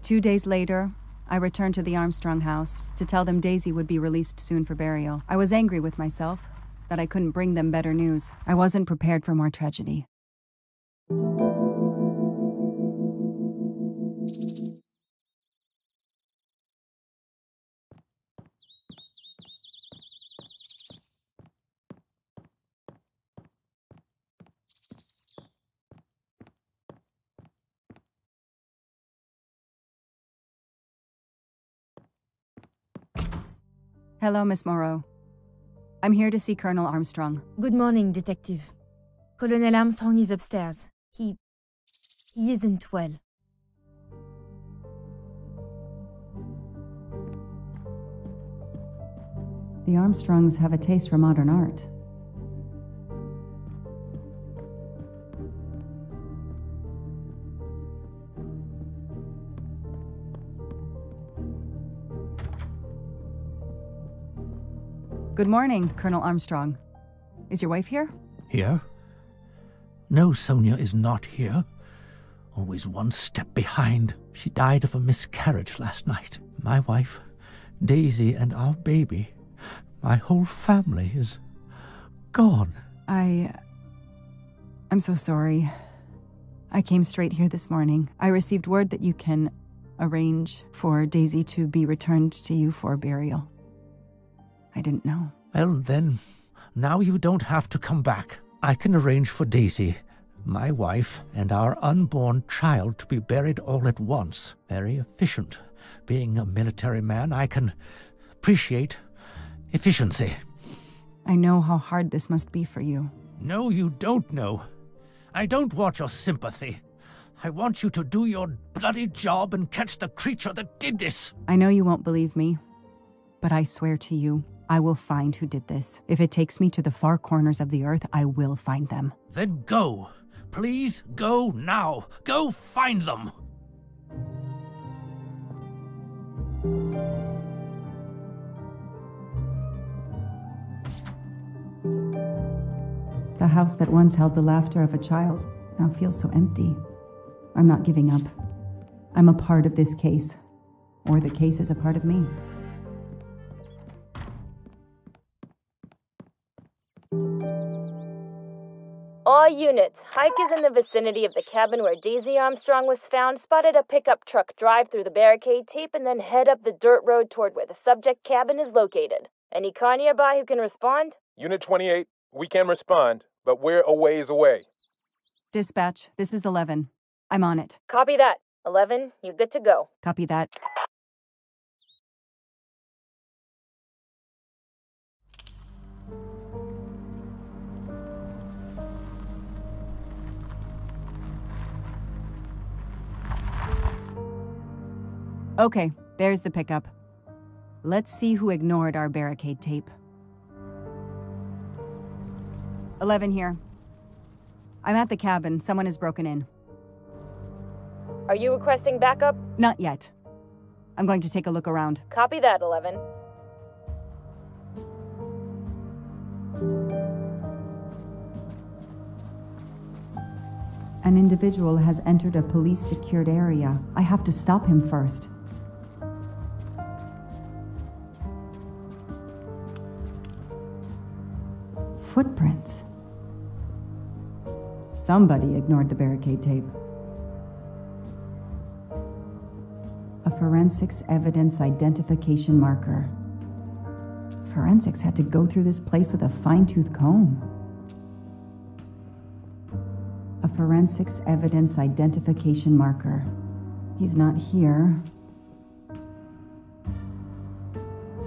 2 days later, I returned to the Armstrong house to tell them Daisy would be released soon for burial. I was angry with myself that I couldn't bring them better news. I wasn't prepared for more tragedy. Hello, Miss Moreau. I'm here to see Colonel Armstrong. Good morning, Detective. Colonel Armstrong is upstairs. He isn't well. The Armstrongs have a taste for modern art. Good morning, Colonel Armstrong. Is your wife here? Here? No, Sonia is not here. Always one step behind. She died of a miscarriage last night. My wife, Daisy, and our baby. My whole family is gone. I'm so sorry. I came straight here this morning. I received word that you can arrange for Daisy to be returned to you for burial. I didn't know. Well, then, now you don't have to come back. I can arrange for Daisy, my wife, and our unborn child to be buried all at once. Very efficient. Being a military man, I can appreciate efficiency. I know how hard this must be for you. No, you don't know. I don't want your sympathy. I want you to do your bloody job and catch the creature that did this. I know you won't believe me, but I swear to you, I will find who did this. If it takes me to the far corners of the earth, I will find them. Then go. Please go now. Go find them. The house that once held the laughter of a child now feels so empty. I'm not giving up. I'm a part of this case, or the case is a part of me. All units, Hike is in the vicinity of the cabin where Daisy Armstrong was found, spotted a pickup truck drive through the barricade tape, and then head up the dirt road toward where the subject cabin is located. Any car nearby who can respond? Unit 28, we can respond, but we're a ways away. Dispatch, this is 11. I'm on it. Copy that. 11, you're good to go. Copy that. Okay, there's the pickup. Let's see who ignored our barricade tape. 11 here. I'm at the cabin. Someone has broken in. Are you requesting backup? Not yet. I'm going to take a look around. Copy that, 11. An individual has entered a police-secured area. I have to stop him first. Footprints. Somebody ignored the barricade tape. A forensics evidence identification marker. Forensics had to go through this place with a fine-tooth comb. A forensics evidence identification marker. He's not here.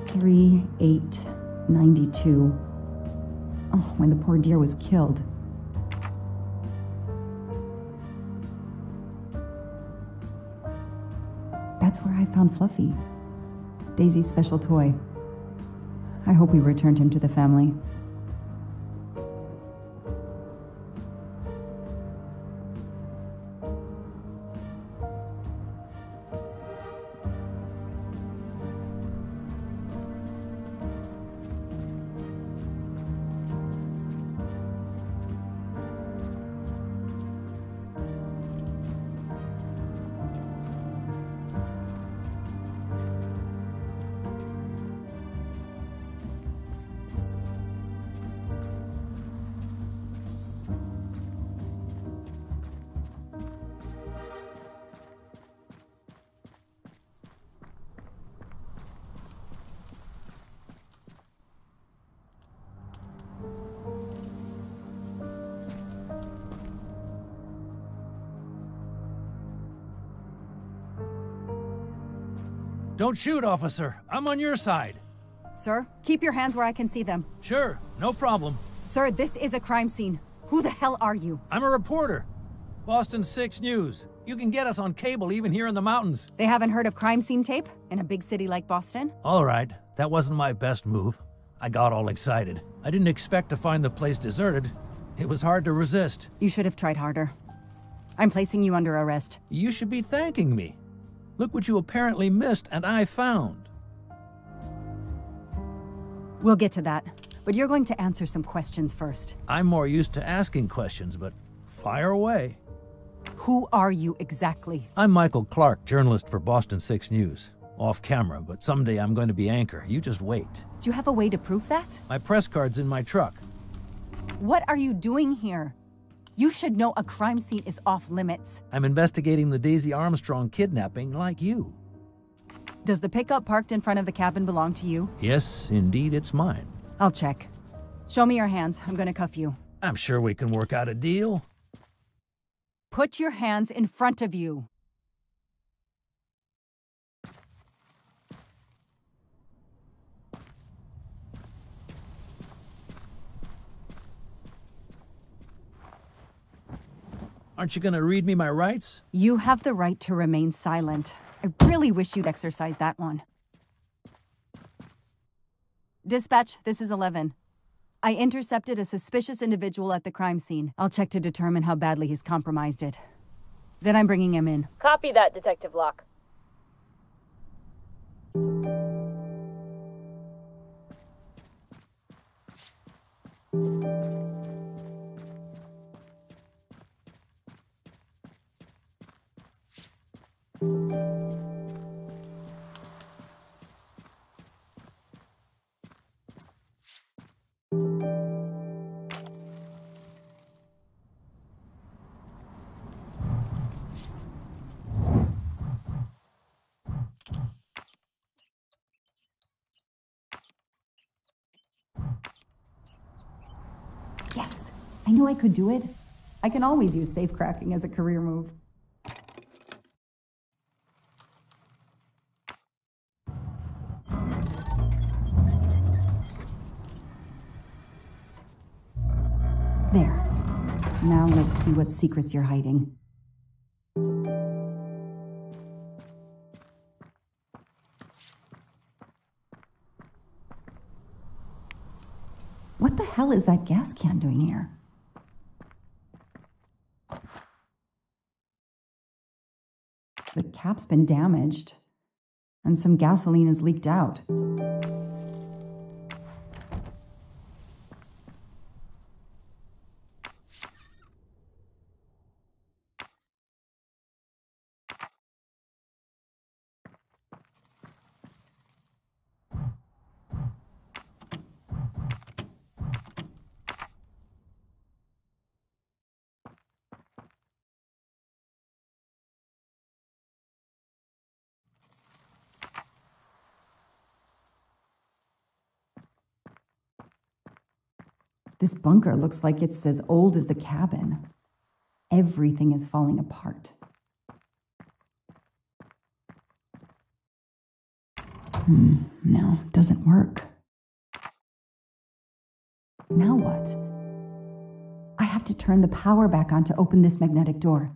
3892. Oh, when the poor deer was killed. That's where I found Fluffy. Daisy's special toy. I hope we returned him to the family. Don't shoot, officer. I'm on your side. Sir, keep your hands where I can see them. Sure, no problem. Sir, this is a crime scene. Who the hell are you? I'm a reporter. Boston 6 News. You can get us on cable even here in the mountains. They haven't heard of crime scene tape in a big city like Boston? All right, that wasn't my best move. I got all excited. I didn't expect to find the place deserted. It was hard to resist. You should have tried harder. I'm placing you under arrest. You should be thanking me. Look what you apparently missed and I found. We'll get to that, but you're going to answer some questions first. I'm more used to asking questions, but fire away. Who are you exactly? I'm Michael Clark, journalist for Boston 6 News. Off camera, but someday I'm going to be anchor. You just wait. Do you have a way to prove that? My press card's in my truck. What are you doing here? You should know a crime scene is off limits. I'm investigating the Daisy Armstrong kidnapping like you. Does the pickup parked in front of the cabin belong to you? Yes, indeed, it's mine. I'll check. Show me your hands. I'm gonna cuff you. I'm sure we can work out a deal. Put your hands in front of you. Aren't you going to read me my rights? You have the right to remain silent. I really wish you'd exercise that one. Dispatch, this is 11. I intercepted a suspicious individual at the crime scene. I'll check to determine how badly he's compromised it. Then I'm bringing him in. Copy that, Detective Locke. Yes, I knew I could do it. I can always use safe cracking as a career move. There. Now let's see what secrets you're hiding. What the hell is that gas can doing here? The cap's been damaged, and some gasoline has leaked out. This bunker looks like it's as old as the cabin. Everything is falling apart. No, doesn't work. Now what? I have to turn the power back on to open this magnetic door.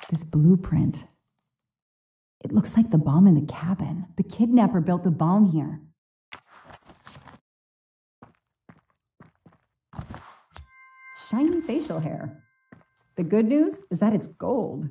This blueprint. It looks like the bomb in the cabin. The kidnapper built the bomb here. Shiny facial hair. The good news is that it's gold.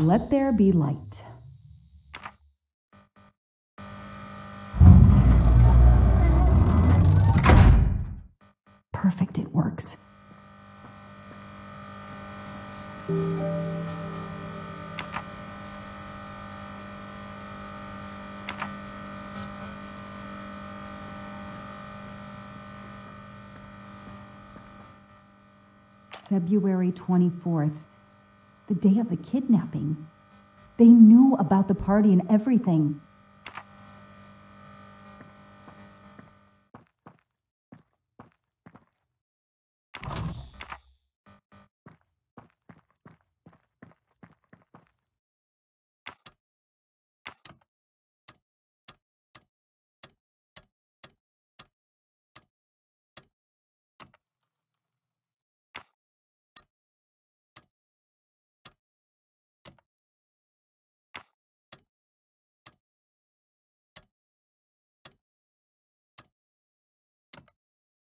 Let there be light. Perfect, it works. February 24th, the day of the kidnapping. They knew about the party and everything.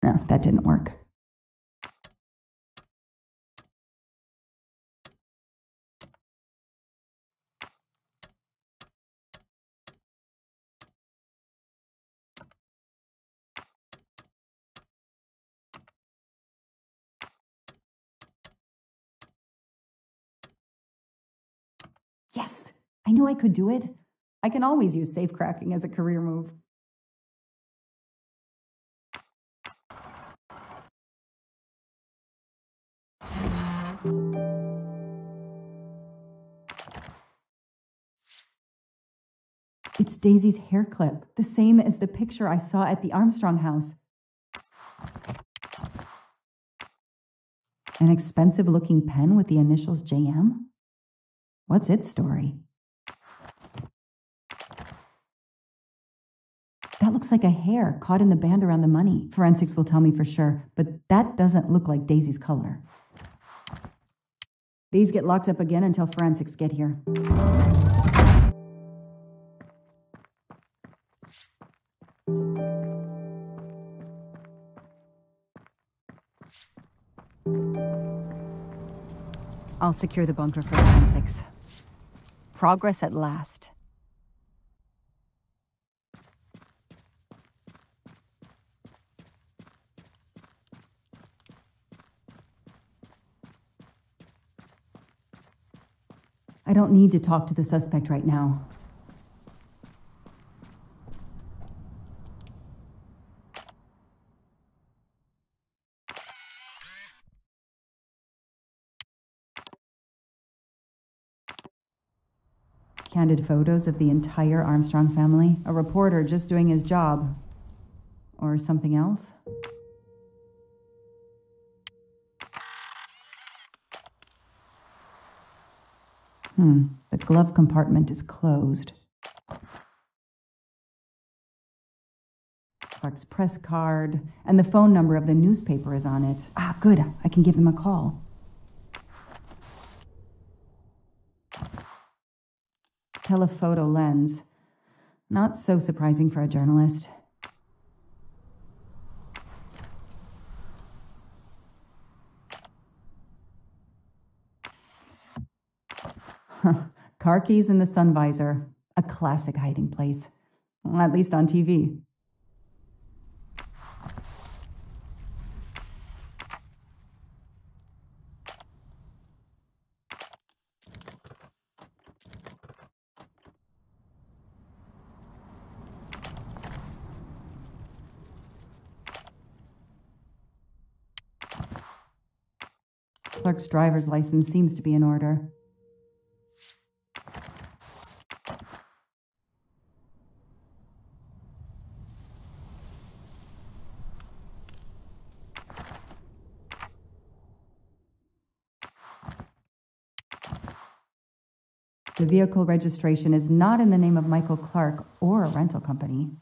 No, that didn't work. Yes, I knew I could do it. I can always use safe cracking as a career move. It's Daisy's hair clip, the same as the picture I saw at the Armstrong house. An expensive-looking pen with the initials JM? What's its story? That looks like a hair caught in the band around the money. Forensics will tell me for sure, but that doesn't look like Daisy's color. These get locked up again until forensics get here. I'll secure the bunker for forensics. Progress at last. I don't need to talk to the suspect right now. Candid photos of the entire Armstrong family. A reporter just doing his job. Or something else? The glove compartment is closed. Clark's press card, and the phone number of the newspaper is on it. Ah, good. I can give him a call. Telephoto lens. Not so surprising for a journalist. Car keys in the sun visor. A classic hiding place. At least on TV. Clark's driver's license seems to be in order. The vehicle registration is not in the name of Michael Clark or a rental company.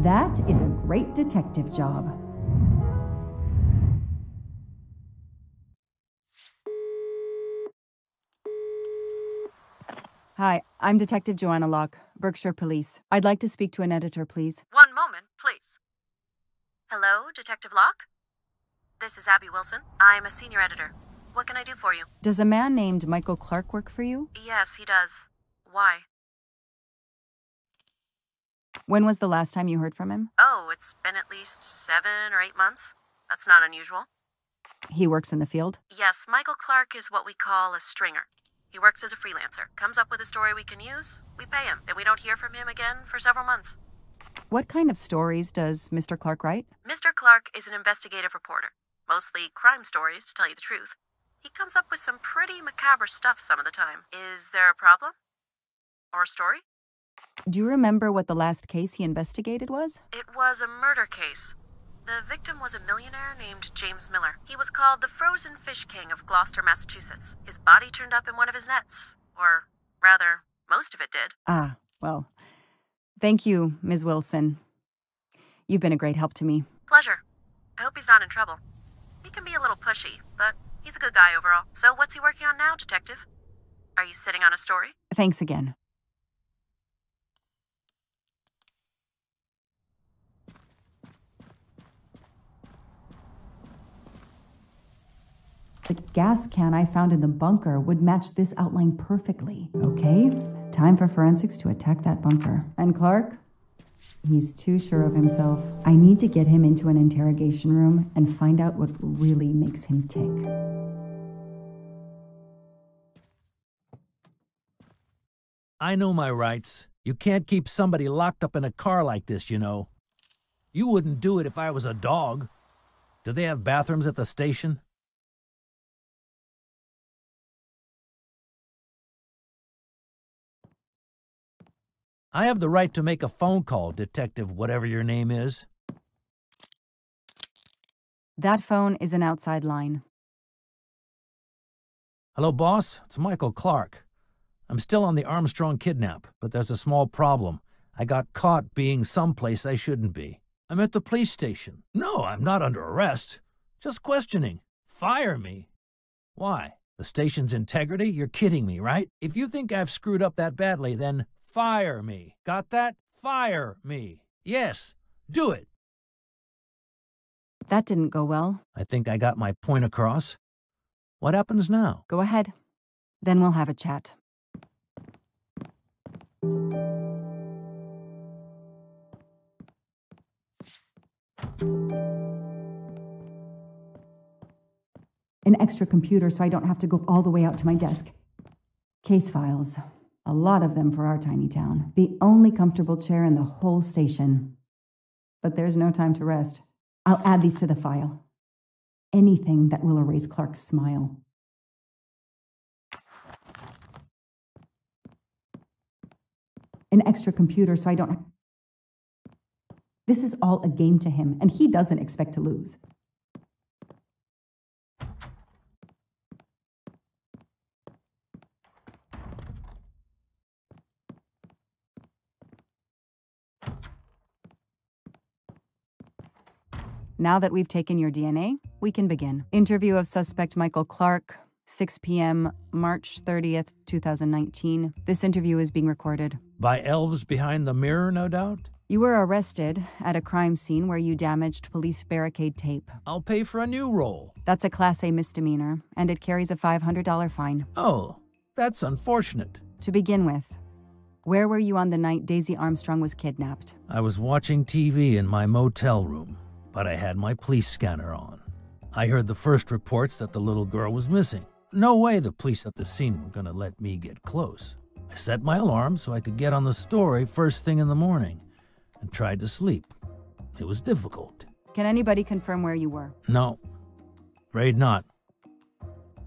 That is a great detective job. Hi, I'm Detective Joanna Locke, Berkshire Police. I'd like to speak to an editor, please. One moment, please. Hello, Detective Locke? This is Abby Wilson. I'm a senior editor. What can I do for you? Does a man named Michael Clark work for you? Yes, he does. Why? When was the last time you heard from him? Oh, it's been at least 7 or 8 months. That's not unusual. He works in the field? Yes, Michael Clark is what we call a stringer. He works as a freelancer, comes up with a story we can use, we pay him, and we don't hear from him again for several months. What kind of stories does Mr. Clark write? Mr. Clark is an investigative reporter, mostly crime stories, to tell you the truth. He comes up with some pretty macabre stuff some of the time. Is there a problem? Or a story? Do you remember what the last case he investigated was? It was a murder case. The victim was a millionaire named James Miller. He was called the Frozen Fish King of Gloucester, Massachusetts. His body turned up in one of his nets. Or, rather, most of it did. Ah, well, thank you, Ms. Wilson. You've been a great help to me. Pleasure. I hope he's not in trouble. He can be a little pushy, but he's a good guy overall. So what's he working on now, Detective? Are you sitting on a story? Thanks again. The gas can I found in the bunker would match this outline perfectly. Okay, time for forensics to attack that bunker. And Clark? He's too sure of himself. I need to get him into an interrogation room and find out what really makes him tick. I know my rights. You can't keep somebody locked up in a car like this, you know. You wouldn't do it if I was a dog. Do they have bathrooms at the station? I have the right to make a phone call, Detective whatever your name is. That phone is an outside line. Hello, boss. It's Michael Clark. I'm still on the Armstrong kidnap, but there's a small problem. I got caught being someplace I shouldn't be. I'm at the police station. No, I'm not under arrest. Just questioning. Fire me. Why? The station's integrity? You're kidding me, right? If you think I've screwed up that badly, then fire me. Got that? Fire me. Yes, do it. That didn't go well. I think I got my point across. What happens now? Go ahead. Then we'll have a chat. An extra computer so I don't have to go all the way out to my desk. Case files. A lot of them for our tiny town. The only comfortable chair in the whole station. But there's no time to rest. I'll add these to the file. Anything that will erase Clark's smile. An extra computer so I don't... This is all a game to him, and he doesn't expect to lose. Now that we've taken your DNA, we can begin. Interview of suspect Michael Clark, 6 p.m., March 30th, 2019. This interview is being recorded. By elves behind the mirror, no doubt? You were arrested at a crime scene where you damaged police barricade tape. I'll pay for a new role. That's a Class A misdemeanor, and it carries a $500 fine. Oh, that's unfortunate. To begin with, where were you on the night Daisy Armstrong was kidnapped? I was watching TV in my motel room, but I had my police scanner on. I heard the first reports that the little girl was missing. No way the police at the scene were going to let me get close. I set my alarm so I could get on the story first thing in the morning and tried to sleep. It was difficult. Can anybody confirm where you were? No, afraid not.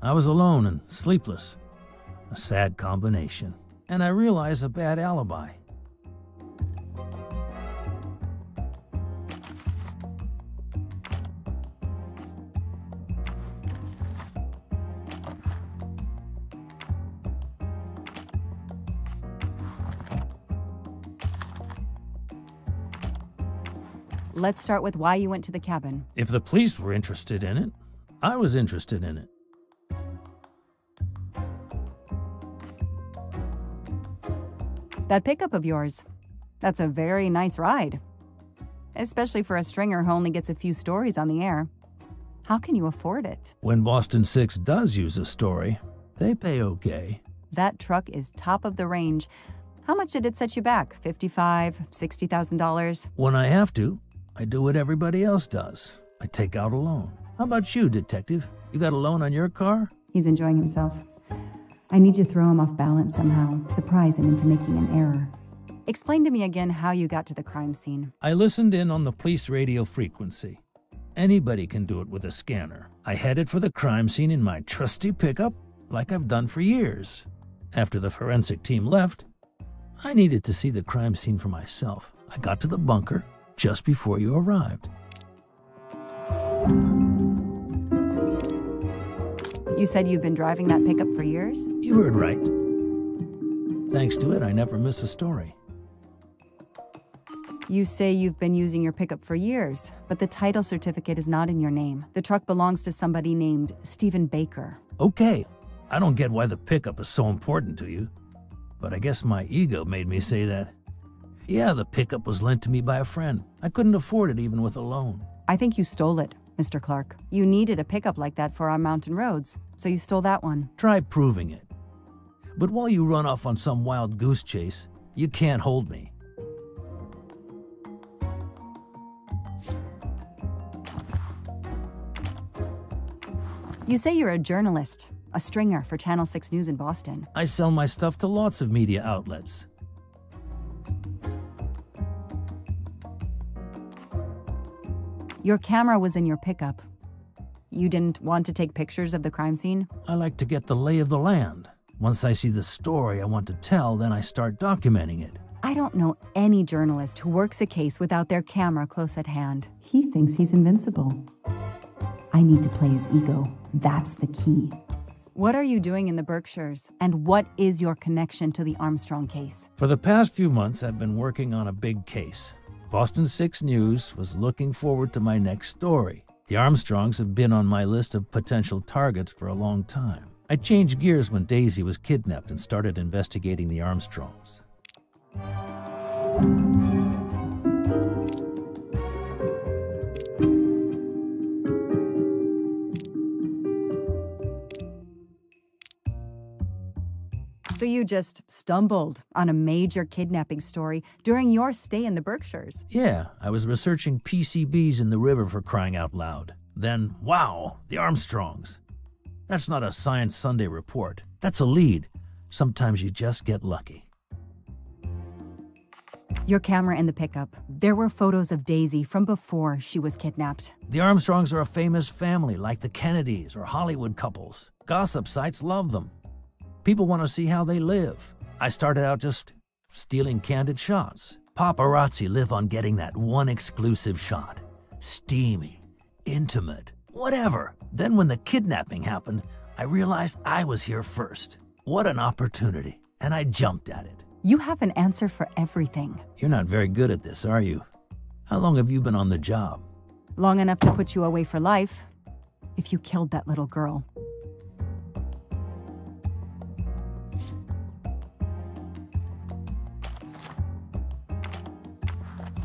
I was alone and sleepless. A sad combination. And I realized a bad alibi. Let's start with why you went to the cabin. If the police were interested in it, I was interested in it. That pickup of yours, that's a very nice ride. Especially for a stringer who only gets a few stories on the air. How can you afford it? When Boston 6 does use a story, they pay okay. That truck is top of the range. How much did it set you back? $55,000, $60,000? When I have to, I do what everybody else does. I take out a loan. How about you, detective? You got a loan on your car? He's enjoying himself. I need to throw him off balance somehow, surprise him into making an error. Explain to me again how you got to the crime scene. I listened in on the police radio frequency. Anybody can do it with a scanner. I headed for the crime scene in my trusty pickup, like I've done for years. After the forensic team left, I needed to see the crime scene for myself. I got to the bunker just before you arrived. You said you've been driving that pickup for years? You heard right. Thanks to it, I never miss a story. You say you've been using your pickup for years, but the title certificate is not in your name. The truck belongs to somebody named Stephen Baker. Okay, I don't get why the pickup is so important to you, but I guess my ego made me say that. Yeah, the pickup was lent to me by a friend. I couldn't afford it even with a loan. I think you stole it, Mr. Clark. You needed a pickup like that for our mountain roads, so you stole that one. Try proving it. But while you run off on some wild goose chase, you can't hold me. You say you're a journalist, a stringer for Channel 6 News in Boston. I sell my stuff to lots of media outlets. Your camera was in your pickup. You didn't want to take pictures of the crime scene? I like to get the lay of the land. Once I see the story I want to tell, then I start documenting it. I don't know any journalist who works a case without their camera close at hand. He thinks he's invincible. I need to play his ego. That's the key. What are you doing in the Berkshires? And what is your connection to the Armstrong case? For the past few months, I've been working on a big case. Boston 6 News was looking forward to my next story. The Armstrongs have been on my list of potential targets for a long time. I changed gears when Daisy was kidnapped and started investigating the Armstrongs. So you just stumbled on a major kidnapping story during your stay in the Berkshires? Yeah, I was researching PCBs in the river for crying out loud. Then, wow, the Armstrongs. That's not a Science Sunday report. That's a lead. Sometimes you just get lucky. Your camera in the pickup. There were photos of Daisy from before she was kidnapped. The Armstrongs are a famous family, like the Kennedys or Hollywood couples. Gossip sites love them. People want to see how they live. I started out just stealing candid shots. Paparazzi live on getting that one exclusive shot. Steamy, intimate, whatever. Then when the kidnapping happened, I realized I was here first. What an opportunity. And I jumped at it. You have an answer for everything. You're not very good at this, are you? How long have you been on the job? Long enough to put you away for life, if you killed that little girl.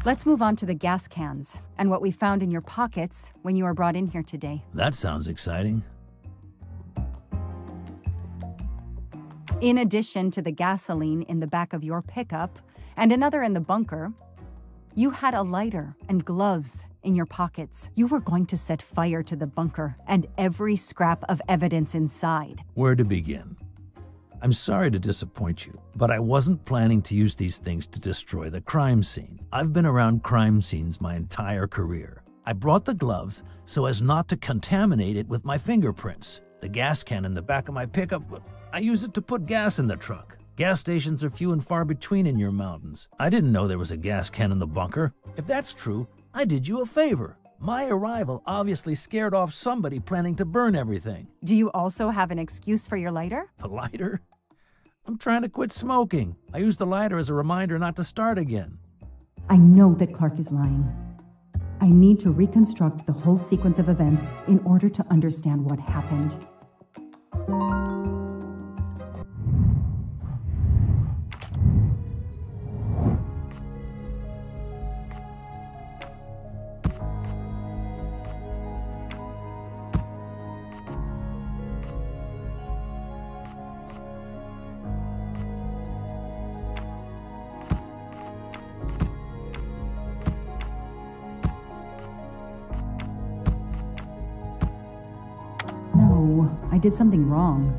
Let's move on to the gas cans and what we found in your pockets when you were brought in here today. That sounds exciting. In addition to the gasoline in the back of your pickup and another in the bunker, you had a lighter and gloves in your pockets. You were going to set fire to the bunker and every scrap of evidence inside. Where to begin? I'm sorry to disappoint you, but I wasn't planning to use these things to destroy the crime scene. I've been around crime scenes my entire career. I brought the gloves so as not to contaminate it with my fingerprints. The gas can in the back of my pickup, I use it to put gas in the truck. Gas stations are few and far between in your mountains. I didn't know there was a gas can in the bunker. If that's true, I did you a favor. My arrival obviously scared off somebody planning to burn everything. Do you also have an excuse for your lighter? The lighter? I'm trying to quit smoking. I used the lighter as a reminder not to start again. I know that Clark is lying. I need to reconstruct the whole sequence of events in order to understand what happened. I did something wrong.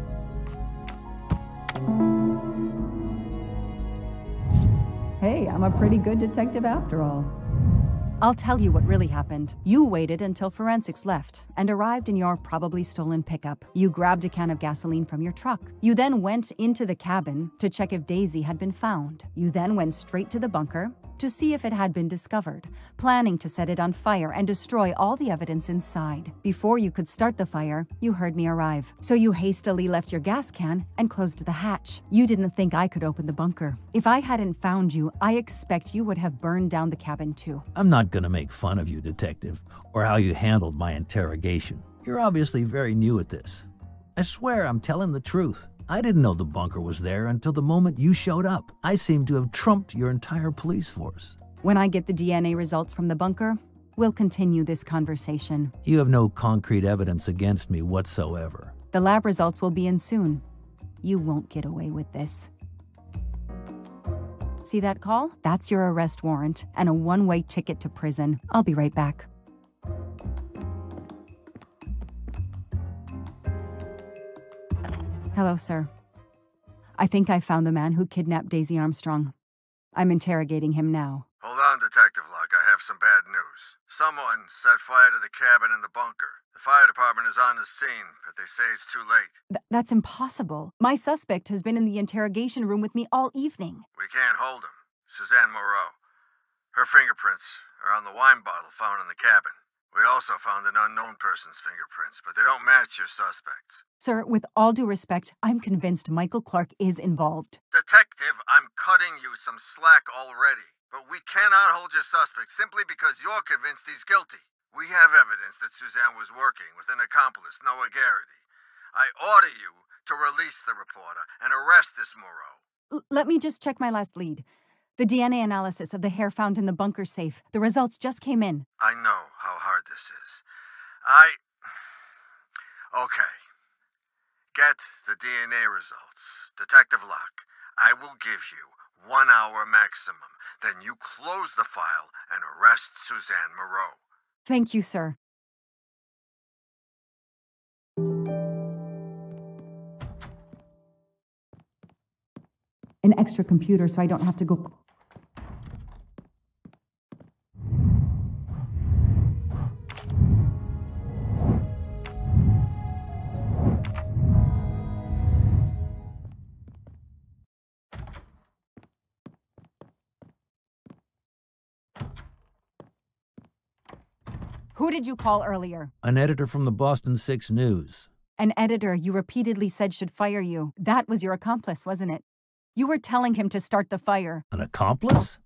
Hey, I'm a pretty good detective after all. I'll tell you what really happened. You waited until forensics left and arrived in your probably stolen pickup. You grabbed a can of gasoline from your truck. You then went into the cabin to check if Daisy had been found. You then went straight to the bunker to see if it had been discovered, planning to set it on fire and destroy all the evidence inside. Before you could start the fire, you heard me arrive. So you hastily left your gas can and closed the hatch. You didn't think I could open the bunker. If I hadn't found you, I expect you would have burned down the cabin too. I'm not gonna make fun of you, Detective, or how you handled my interrogation. You're obviously very new at this. I swear I'm telling the truth. I didn't know the bunker was there until the moment you showed up. I seem to have trumped your entire police force. When I get the DNA results from the bunker, we'll continue this conversation. You have no concrete evidence against me whatsoever. The lab results will be in soon. You won't get away with this. See that call? That's your arrest warrant and a one-way ticket to prison. I'll be right back. Hello, sir. I think I found the man who kidnapped Daisy Armstrong. I'm interrogating him now. Hold on, Detective Locke. I have some bad news. Someone set fire to the cabin in the bunker. The fire department is on the scene, but they say it's too late. That's impossible. My suspect has been in the interrogation room with me all evening. We can't hold him. Suzanne Moreau. Her fingerprints are on the wine bottle found in the cabin. We also found an unknown person's fingerprints, but they don't match your suspects. Sir, with all due respect, I'm convinced Michael Clark is involved. Detective, I'm cutting you some slack already. But we cannot hold your suspect simply because you're convinced he's guilty. We have evidence that Suzanne was working with an accomplice, Noah Garrity. I order you to release the reporter and arrest this Moreau. Let me just check my last lead. The DNA analysis of the hair found in the bunker safe. The results just came in. I know how hard this is. Okay. Get the DNA results. Detective Locke, I will give you 1 hour maximum. Then you close the file and arrest Suzanne Moreau. Thank you, sir. An extra computer so I don't have to go... Who did you call earlier? An editor from the Boston 6 News. An editor you repeatedly said should fire you. That was your accomplice, wasn't it? You were telling him to start the fire. An accomplice?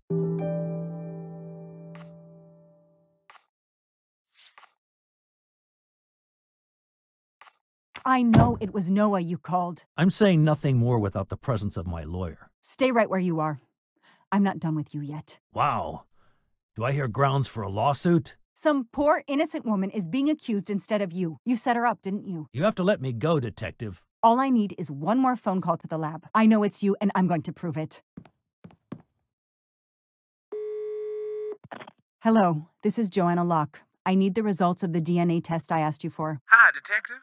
I know it was Noah you called. I'm saying nothing more without the presence of my lawyer. Stay right where you are. I'm not done with you yet. Wow. Do I hear grounds for a lawsuit? Some poor, innocent woman is being accused instead of you. You set her up, didn't you? You have to let me go, Detective. All I need is one more phone call to the lab. I know it's you, and I'm going to prove it. Hello, this is Joanna Locke. I need the results of the DNA test I asked you for. Hi, Detective.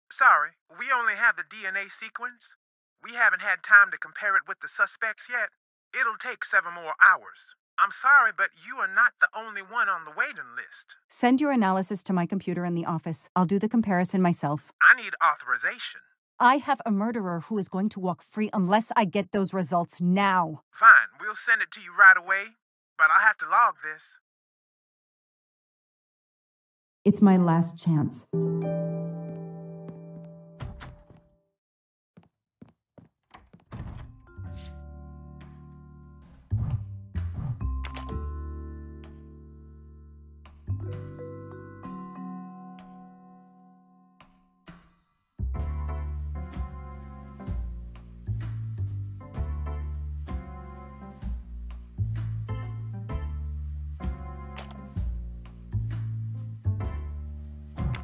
Sorry, we only have the DNA sequence. We haven't had time to compare it with the suspects yet. It'll take 7 more hours. I'm sorry, but you are not the only one on the waiting list. Send your analysis to my computer in the office. I'll do the comparison myself. I need authorization. I have a murderer who is going to walk free unless I get those results now. Fine, we'll send it to you right away, but I'll have to log this. It's my last chance.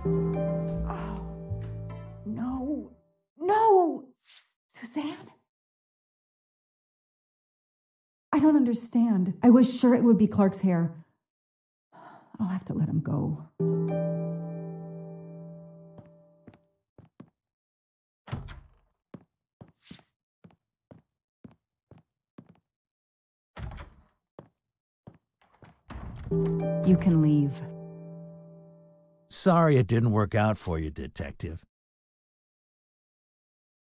Oh, no. No! Suzanne? I don't understand. I was sure it would be Clark's hair. I'll have to let him go. You can leave. Sorry it didn't work out for you, Detective.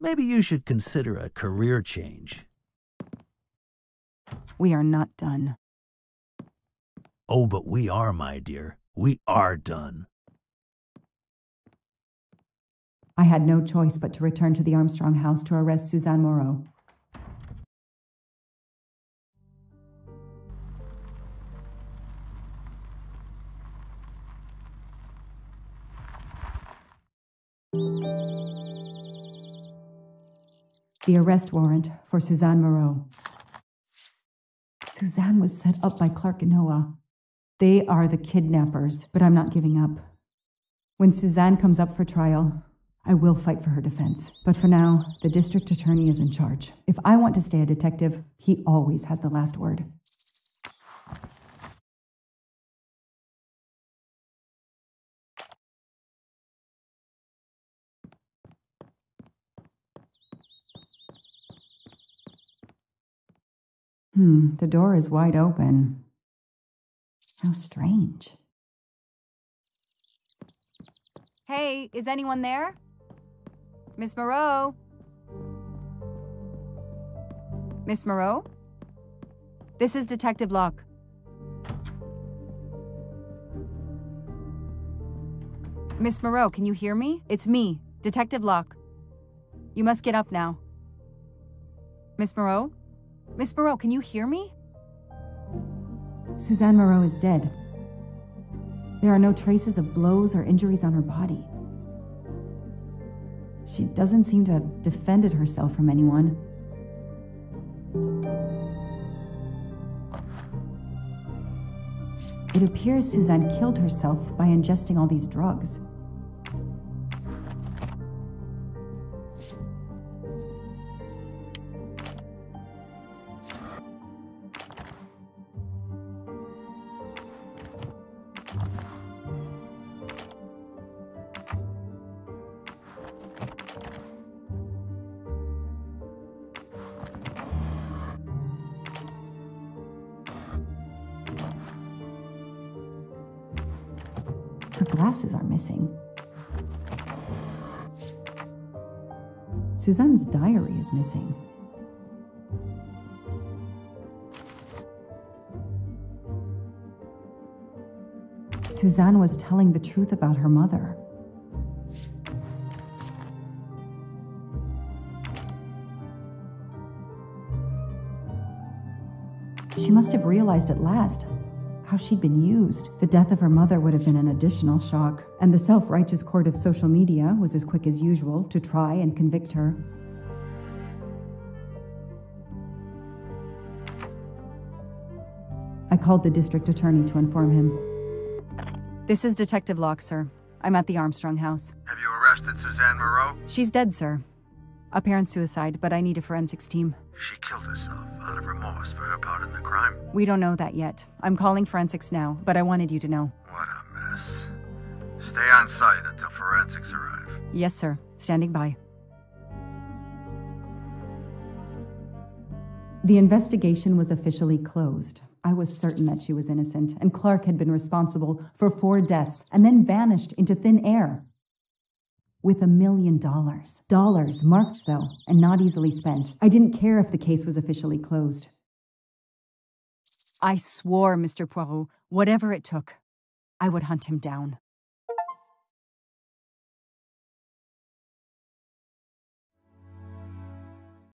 Maybe you should consider a career change. We are not done. Oh, but we are, my dear. We are done. I had no choice but to return to the Armstrong house to arrest Suzanne Moreau. The arrest warrant for Suzanne Moreau. Suzanne was set up by Clark and Noah. They are the kidnappers, but I'm not giving up. When Suzanne comes up for trial, I will fight for her defense. But for now, the district attorney is in charge. If I want to stay a detective, he always has the last word. The door is wide open. How strange. Hey, is anyone there? Miss Moreau? Miss Moreau? This is Detective Locke. Miss Moreau, can you hear me? It's me, Detective Locke. You must get up now. Miss Moreau? Miss Moreau, can you hear me? Suzanne Moreau is dead. There are no traces of blows or injuries on her body. She doesn't seem to have defended herself from anyone. It appears Suzanne killed herself by ingesting all these drugs. Her glasses are missing. Suzanne's diary is missing. Suzanne was telling the truth about her mother. She must have realized at last how she'd been used. The death of her mother would have been an additional shock, and the self-righteous court of social media was as quick as usual to try and convict her. I called the district attorney to inform him. This is Detective Locke, sir. I'm at the Armstrong house. Have you arrested Suzanne Moreau? She's dead, sir. Apparent suicide, but I need a forensics team. She killed herself out of remorse for her part in the crime. We don't know that yet. I'm calling forensics now, but I wanted you to know. What a mess. Stay on site until forensics arrive. Yes, sir. Standing by. The investigation was officially closed. I was certain that she was innocent, and Clark had been responsible for 4 deaths and then vanished into thin air. With $1 million. Dollars marked, though, and not easily spent. I didn't care if the case was officially closed. I swore, Mr. Poirot, whatever it took, I would hunt him down.